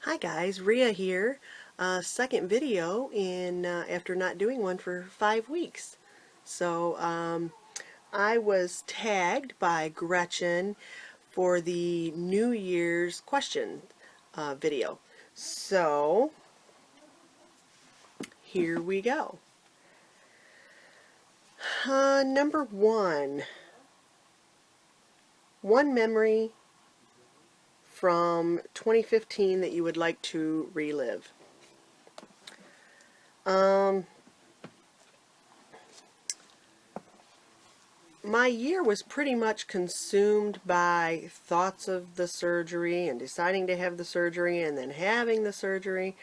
Hi guys, Rhea here. Second video in after not doing one for 5 weeks. So I was tagged by Gretchen for the New Year's question video. So here we go. Number one memory from 2015 that you would like to relive. My year was pretty much consumed by thoughts of the surgery and deciding to have the surgery and then having the surgery.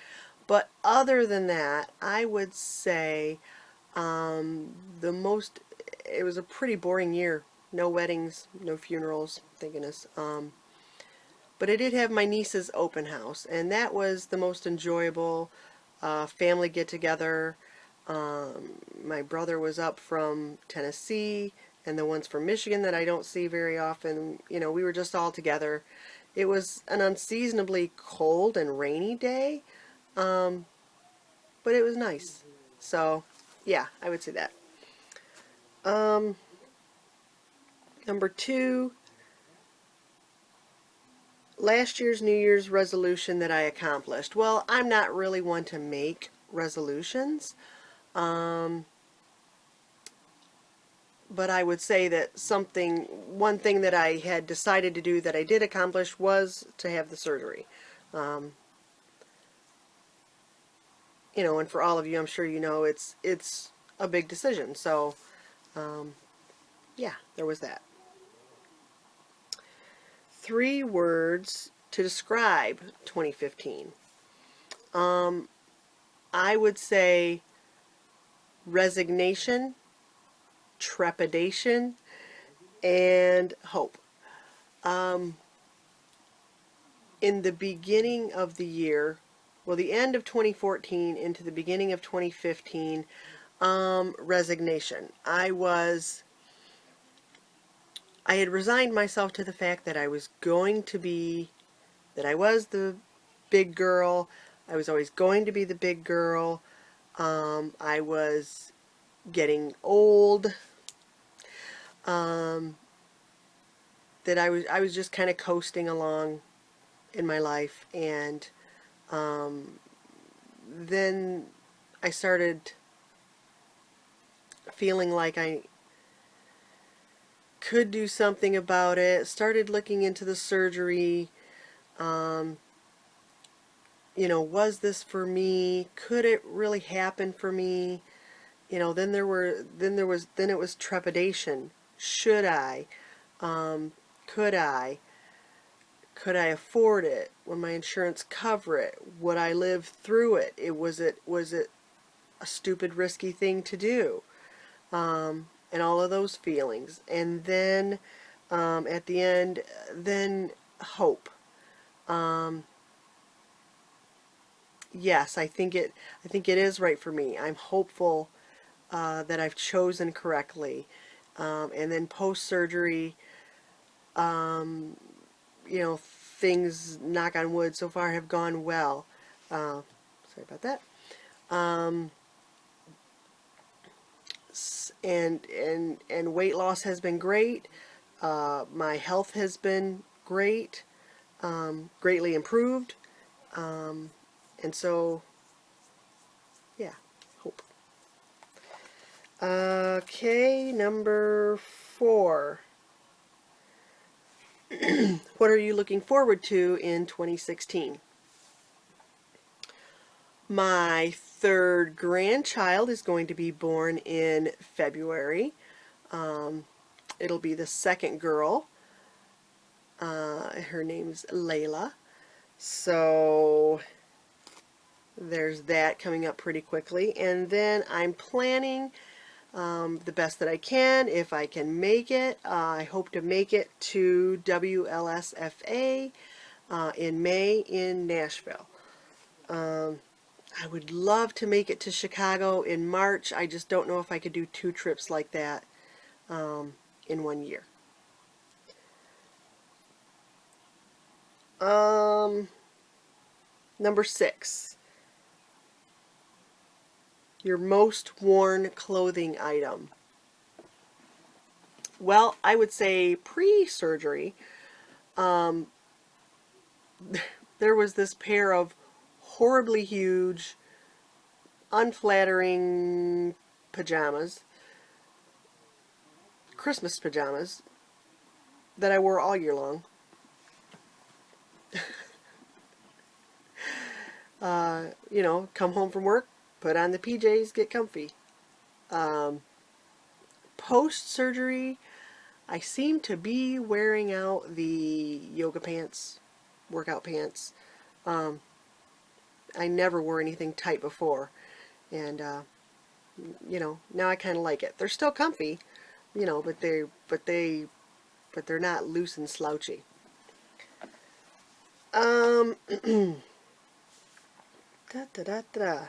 But other than that, I would say it was a pretty boring year. No weddings, no funerals, thank goodness. But I did have my niece's open house, and that was the most enjoyable family get together. My brother was up from Tennessee, and the ones from Michigan that I don't see very often. We were just all together. It was an unseasonably cold and rainy day, but it was nice. So, yeah, I would say that. Um, Number two, last year's New Year's resolution that I accomplished. Well, I'm not really one to make resolutions. But I would say that one thing that I had decided to do that I did accomplish was to have the surgery. Um, and for all of you, I'm sure you know it's a big decision. So, yeah, there was that. 3 words to describe 2015. I would say resignation, trepidation, and hope. In the beginning of the year, well, the end of 2014 into the beginning of 2015, resignation. I had resigned myself to the fact that I was the big girl. I was always going to be the big girl. I was getting old. That I was just kind of coasting along in my life, and then I started feeling like I could do something about it. Started looking into the surgery. Was this for me? Could it really happen for me? Then it was trepidation. Should I? Could I? Could I afford it? Would my insurance cover it? Would I live through it? Was it a stupid, risky thing to do? And all of those feelings. And then at the end, then hope. Yes, I think it is right for me. I'm hopeful that I've chosen correctly. And then post surgery, things, knock on wood, so far have gone well. Sorry about that. And weight loss has been great. My health has been great, greatly improved. And so, yeah, hope. Okay, number 4. What are you looking forward to in 2016? My third grandchild is going to be born in February. It'll be the second girl. Her name's Layla. So there's that coming up pretty quickly. And then I'm planning the best that I can, if I can make it. I hope to make it to WLSFA in May in Nashville. I would love to make it to Chicago in March. I just don't know if I could do 2 trips like that in 1 year. Um, Number 6, your most worn clothing item. Well, I would say pre-surgery, um, there was this pair of horribly huge, unflattering pajamas, Christmas pajamas, that I wore all year long. Come home from work, put on the PJs, get comfy. Um, Post surgery, I seem to be wearing out the yoga pants, workout pants. Um, I never wore anything tight before, and now I kind of like it. They're still comfy, but they're not loose and slouchy. Um, da da da da.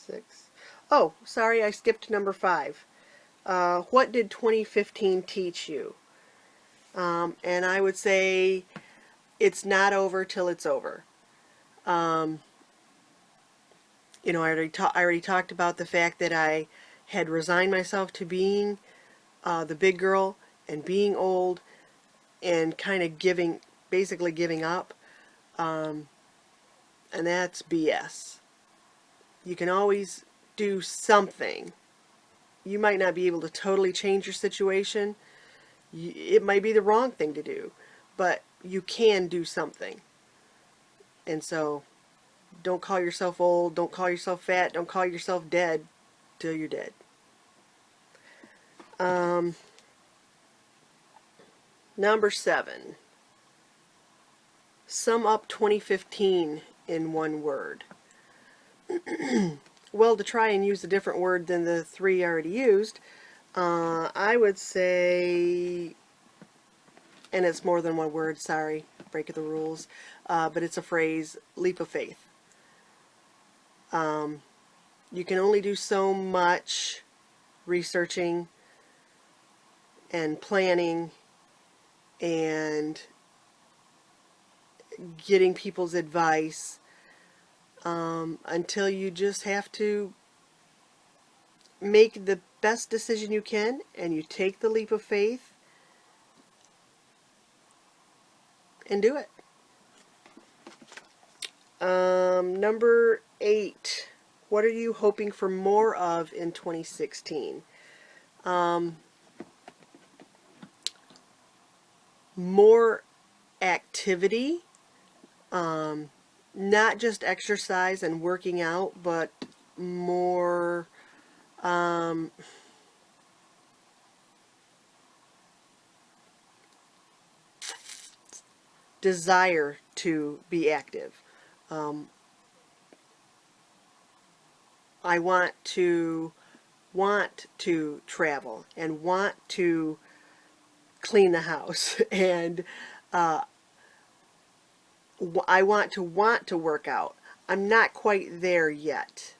6. Oh, sorry, I skipped number 5. What did 2015 teach you? And I would say it's not over till it's over. Um, I already talked about the fact that I had resigned myself to being the big girl and being old and kind of basically giving up. Um, and that's BS. You can always do something. You might not be able to totally change your situation. It might be the wrong thing to do, but you can do something. And so don't call yourself old, don't call yourself fat, don't call yourself dead till you're dead. Um, Number 7. Sum up 2015 in one word. Well, to try and use a different word than the 3 I already used, I would say, and it's more than one word, sorry, break of the rules, but it's a phrase, leap of faith. You can only do so much researching and planning and getting people's advice until you just have to make the best decision you can and you take the leap of faith and do it. Number 8. What are you hoping for more of in 2016? More activity, not just exercise and working out, but more desire to be active. Um, I want to travel and want to clean the house and I want to work out. I'm not quite there yet.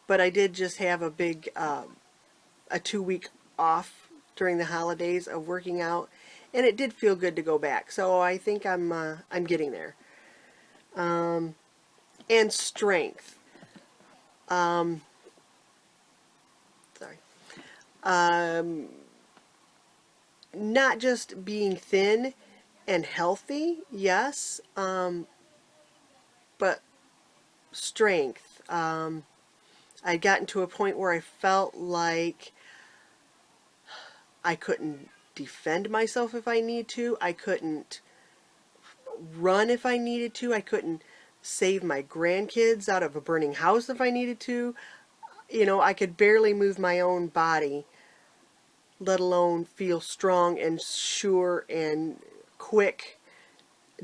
But I did just have a 2-week off during the holidays of working out, and it did feel good to go back. So I think I'm getting there. And strength. Sorry. Not just being thin and healthy, yes, but strength. I'd gotten to a point where I felt like I couldn't defend myself if I need to. I couldn't run if I needed to. I couldn't save my grandkids out of a burning house if I needed to. I could barely move my own body, let alone feel strong and sure and quick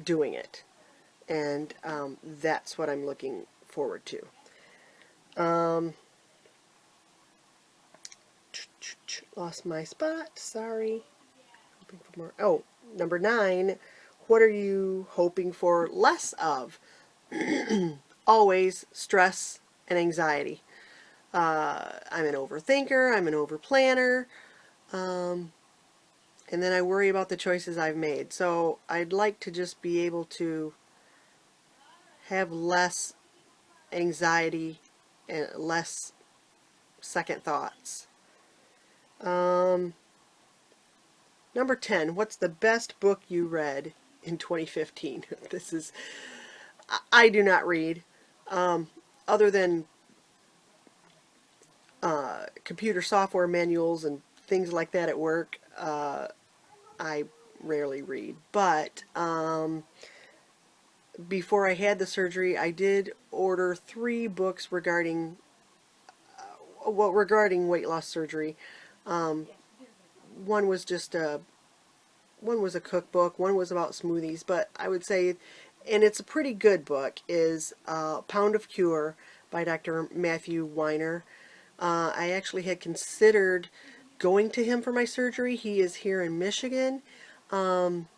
doing it. And that's what I'm looking forward to. Lost my spot. Sorry. Hoping for more. Oh, number 9. What are you hoping for less of? Always stress and anxiety. I'm an overthinker. I'm an overplanner. and then I worry about the choices I've made. So I'd like to just be able to have less anxiety and less second thoughts. Um, Number 10, what's the best book you read in 2015? This is, I do not read, other than computer software manuals and things like that at work. I rarely read. But before I had the surgery, I did order 3 books regarding weight loss surgery. Um, one was just a one was a cookbook, one was about smoothies, but I would say, and it's a pretty good book, is Pound of Cure by Dr. Matthew Weiner. I actually had considered going to him for my surgery. He is here in Michigan. Um,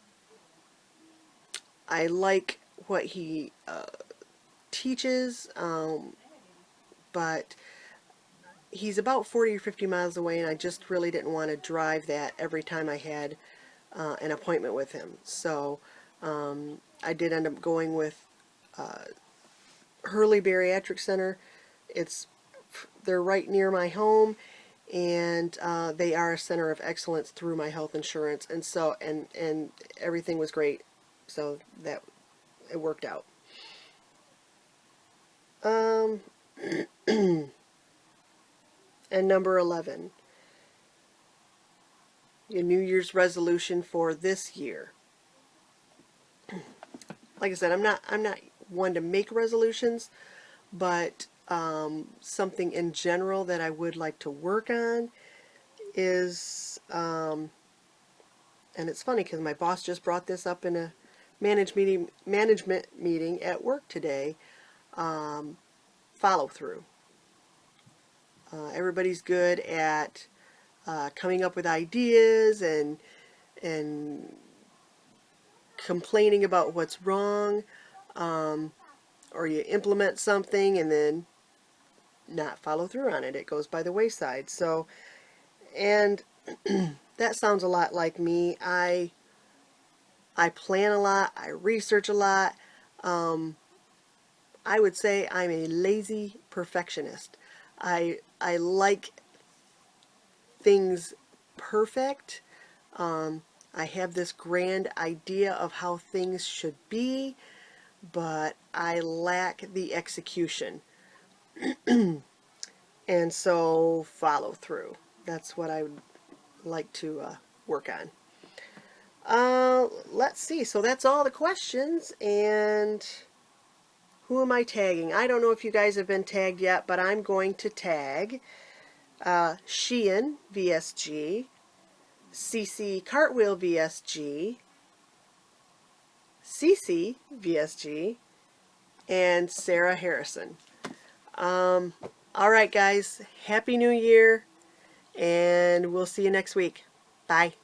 I like what he teaches, but he's about 40 or 50 miles away, and I just really didn't want to drive that every time I had an appointment with him. So I did end up going with Hurley Bariatric Center. It's they're right near my home, and they are a center of excellence through my health insurance, and so and everything was great, so that it worked out. Um, and number 11, your New Year's resolution for this year. Like I said, I'm not one to make resolutions, but something in general that I would like to work on is, and it's funny because my boss just brought this up in a management meeting at work today. Follow through. Everybody's good at coming up with ideas and complaining about what's wrong, or you implement something and then not follow through on it. It goes by the wayside. So, and that sounds a lot like me. I plan a lot. I research a lot. I would say I'm a lazy perfectionist. I like things perfect. I have this grand idea of how things should be, but I lack the execution. And so follow through. That's what I would like to work on. Let's see. So that's all the questions. And who am I tagging? I don't know if you guys have been tagged yet, but I'm going to tag Sheehan VSG, CC Cartwheel VSG, CC VSG, and Sarah Harrison. All right, guys. Happy New Year, and we'll see you next week. Bye.